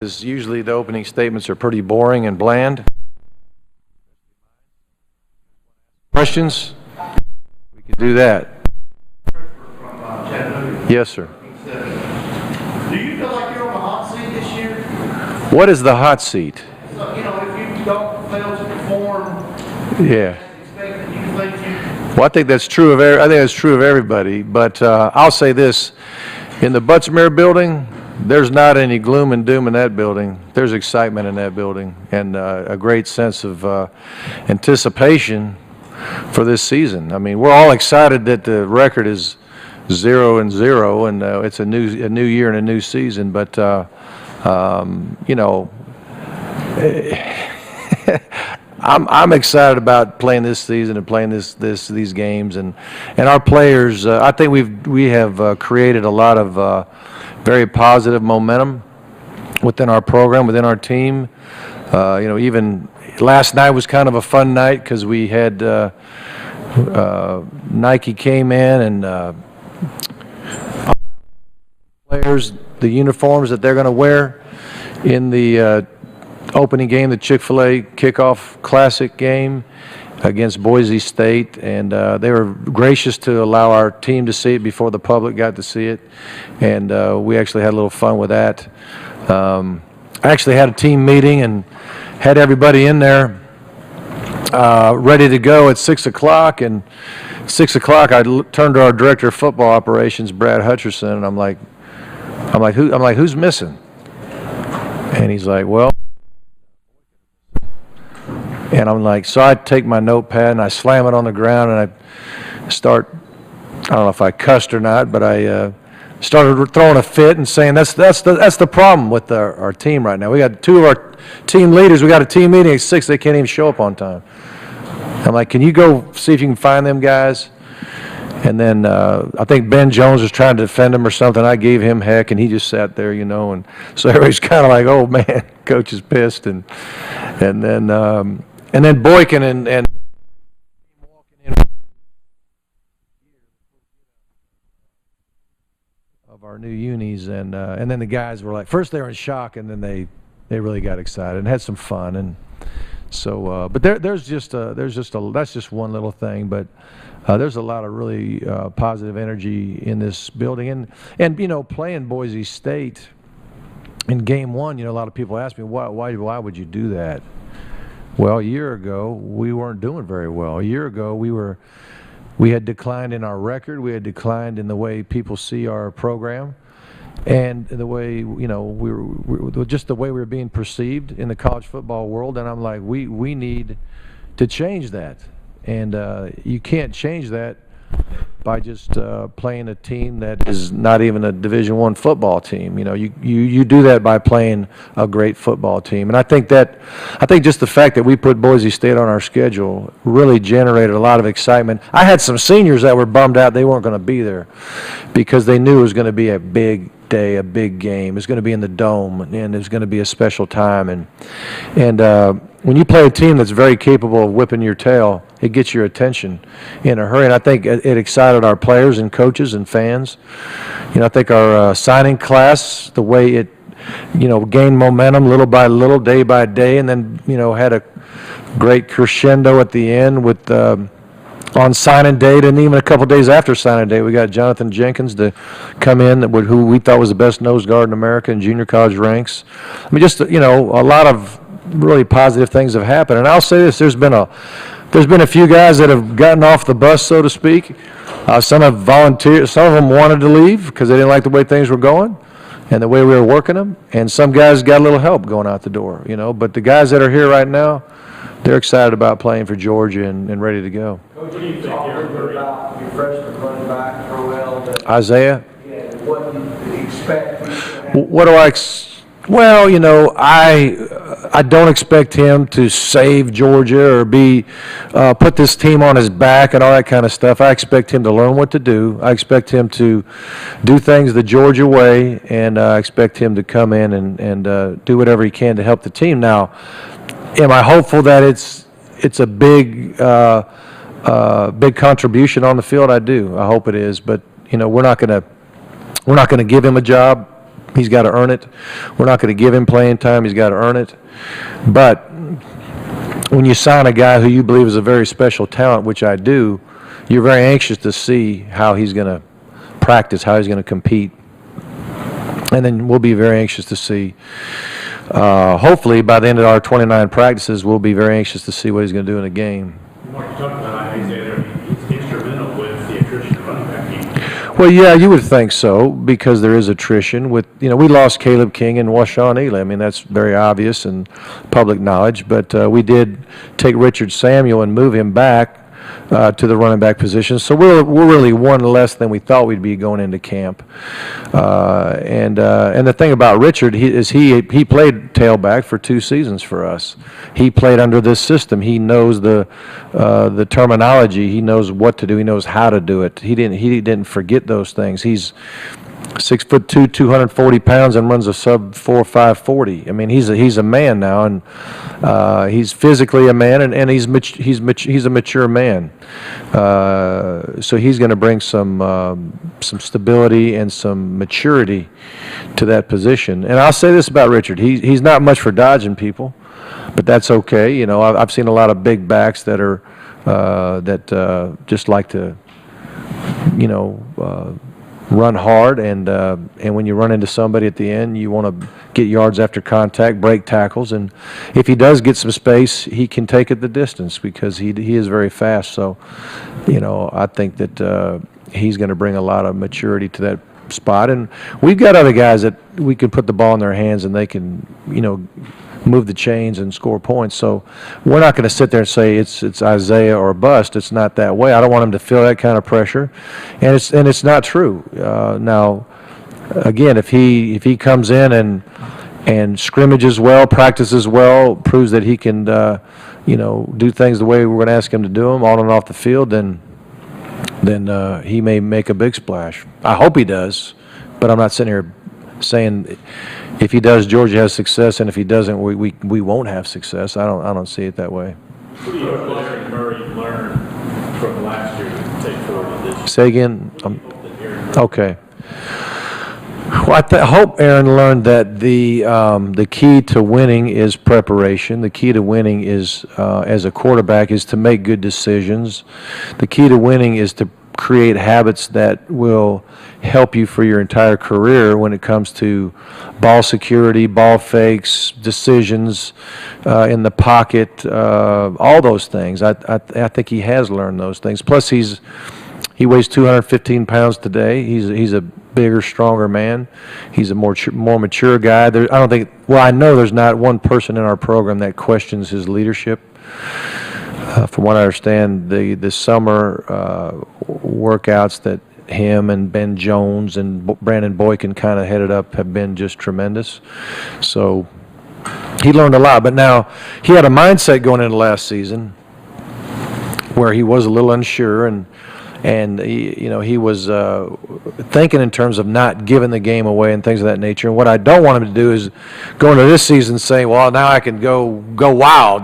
Is usually the opening statements are pretty boring and bland. Questions? We can do that. Yes, sir. Do you feel like you're on the hot seat this year? What is the hot seat? So, if you don't fail to perform Yeah. as expected, you think you... Well, I think that's true of I think that's true of everybody. But I'll say this: in the Butts-Mehre building, there's not any gloom and doom in that building. There's excitement in that building and a great sense of anticipation for this season. I mean, we're all excited that the record is 0-0, and it's a new year and a new season. But I'm excited about playing this season and playing these games, and our players. I think we have created a lot of very positive momentum within our program, within our team. Even last night was kind of a fun night because we had Nike came in and players the uniforms that they're going to wear in the opening game, the Chick-fil-A kickoff classic game against Boise State, and they were gracious to allow our team to see it before the public got to see it, and we actually had a little fun with that. I actually had a team meeting and had everybody in there ready to go at 6 o'clock, and 6 o'clock I turned to our director of football operations, Brad Hutcherson, and I'm like, who's missing? And he's like, well. And I'm like, so I take my notepad and I slam it on the ground and I start, I don't know if I cussed or not, but I started throwing a fit and saying that's the problem with our team right now. We got two of our team leaders. We got a team meeting at 6. They can't even show up on time. I'm like, can you go see if you can find them guys? And then I think Ben Jones was trying to defend him or something. I gave him heck, and he just sat there, and so everybody's kind of like, oh man, coach is pissed, and then Boykin and walking in of our new unis, and then the guys were like, first they were in shock, and then they really got excited and had some fun, and so but that's just one little thing, but there's a lot of really positive energy in this building, and playing Boise State in game one, a lot of people ask me why would you do that? Well, a year ago, we weren't doing very well. A year ago, we had declined in our record. We had declined in the way people see our program, and the way we were just the way we were being perceived in the college football world. And I'm like, we need to change that, and you can't change that by just playing a team that is not even a Division I football team. You do that by playing a great football team, and I think just the fact that we put Boise State on our schedule really generated a lot of excitement. I had some seniors that were bummed out they weren't going to be there because they knew it was going to be a big day, a big game. It's going to be in the Dome, and it's going to be a special time. And when you play a team that's very capable of whipping your tail, it gets your attention in a hurry. And I think it excited our players and coaches and fans. I think our signing class, the way it, gained momentum little by little, day by day, and then, had a great crescendo at the end with on signing day, and even a couple days after signing day, we got Jonathan Jenkins to come in, who we thought was the best nose guard in America in junior college ranks. I mean, just a lot of really positive things have happened. And I'll say this: there's been a few guys that have gotten off the bus, so to speak. Some have volunteered. Some of them wanted to leave because they didn't like the way things were going and the way we were working them. And some guys got a little help going out the door, But the guys that are here right now, they're excited about playing for Georgia and ready to go. Coach, what do you talk about your freshman running back, Rowell? Isaiah? Yeah, what do you expect? What do I Well, I don't expect him to save Georgia or put this team on his back and all that kind of stuff. I expect him to learn what to do. I expect him to do things the Georgia way, and I expect him to come in and do whatever he can to help the team. Now, am I hopeful that it's a big contribution on the field? I do. I hope it is, but we're not going to give him a job He's got to earn it. We're not going to give him playing time. He's got to earn it. But when you sign a guy who you believe is a very special talent, which I do, you're very anxious to see how he's going to practice, how he's going to compete. And then we'll be very anxious to see, hopefully by the end of our 29 practices, we'll be very anxious to see what he's going to do in a game. Mark, you talked about Isaiah there. He's instrumental with the attrition of running back. Well, yeah, you would think so, because there is attrition. We lost Caleb King and Washawn Ely. I mean, that's very obvious and public knowledge. But we did take Richard Samuel and move him back to the running back position. So we're really one less than we thought we'd be going into camp. And the thing about Richard he played tailback for 2 seasons for us. He played under this system. He knows the terminology. He knows what to do. He knows how to do it. He didn't forget those things. He's 6'2", 240 pounds, and runs a sub 4.5 40. I mean, he's a man now, and he's physically a man, and he's a mature man. So he's going to bring some stability and some maturity to that position. And I'll say this about Richard: he's not much for dodging people, but that's okay. I've seen a lot of big backs that are just like to, run hard, and when you run into somebody at the end, you want to get yards after contact, break tackles, and if he does get some space, he can take it the distance because he is very fast. So, I think that he's going to bring a lot of maturity to that spot, and we've got other guys that we can put the ball in their hands and they can, move the chains and score points. So we're not going to sit there and say it's Isaiah or bust. It's not that way. I don't want him to feel that kind of pressure, and it's not true. Now, again, if he comes in and scrimmages well, practices well, proves that he can do things the way we're going to ask him to do them on and off the field, then he may make a big splash. I hope he does, but I'm not sitting here saying if he does, Georgia has success, and if he doesn't, we won't have success. I don't see it that way. What do you hope Larry Murray learned from last year to take forward to this year? Say again. What do you hope that Aaron learned? Okay. Well, I hope Aaron learned that the key to winning is preparation. The key to winning is, as a quarterback, is to make good decisions. The key to winning is to create habits that will help you for your entire career when it comes to ball security, ball fakes, decisions in the pocket, all those things. I think he has learned those things. Plus, he weighs 215 pounds today. He's a bigger, stronger man. He's a more mature guy. I know there's not one person in our program that questions his leadership. From what I understand, the summer workouts that him and Ben Jones and Brandon Boykin kind of headed up have been just tremendous. So he learned a lot. But now he had a mindset going into last season where he was a little unsure, and he was thinking in terms of not giving the game away and things of that nature. And what I don't want him to do is go into this season saying, well, now I can go wild,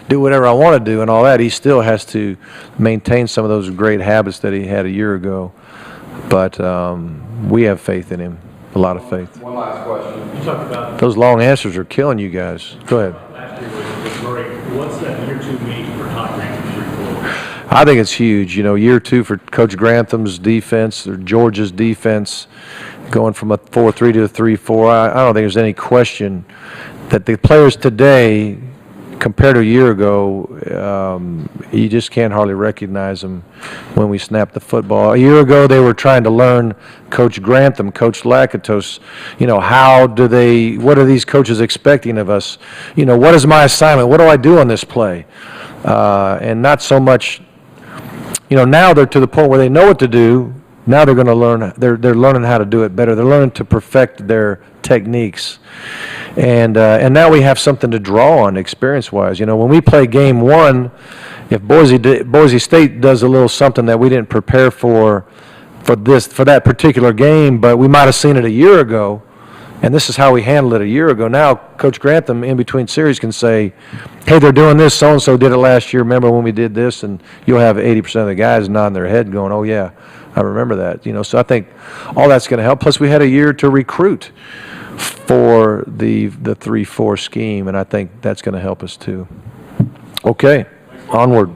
do whatever I want to do and all that. He still has to maintain some of those great habits that he had a year ago. But we have faith in him, a lot of faith. One last question. You talked about Those long answers are killing you guys. Go ahead. last year with Murray. What's that year 2 mean for Todd Grantham year 4? I think it's huge. Year 2 for Coach Grantham's defense, or Georgia's defense, going from a 4-3 to a 3-4. I don't think there's any question that the players today, compared to a year ago, you just can't hardly recognize them when we snap the football. A year ago, they were trying to learn Coach Grantham, Coach Lakatos. What are these coaches expecting of us? What is my assignment? What do I do on this play? And not so much, now they're to the point where they know what to do. Now they're going to learn. They're learning how to do it better. They're learning to perfect their techniques, and now we have something to draw on experience-wise. When we play game 1, if Boise State does a little something that we didn't prepare for that particular game, but we might have seen it a year ago, and this is how we handled it a year ago. Now Coach Grantham in between series can say, hey, they're doing this, so-and-so did it last year, remember when we did this? And you'll have 80% of the guys nodding their head going, oh yeah, I remember that, so I think all that's going to help. Plus, we had a year to recruit for the 3-4 scheme, and I think that's going to help us too. Okay, onward.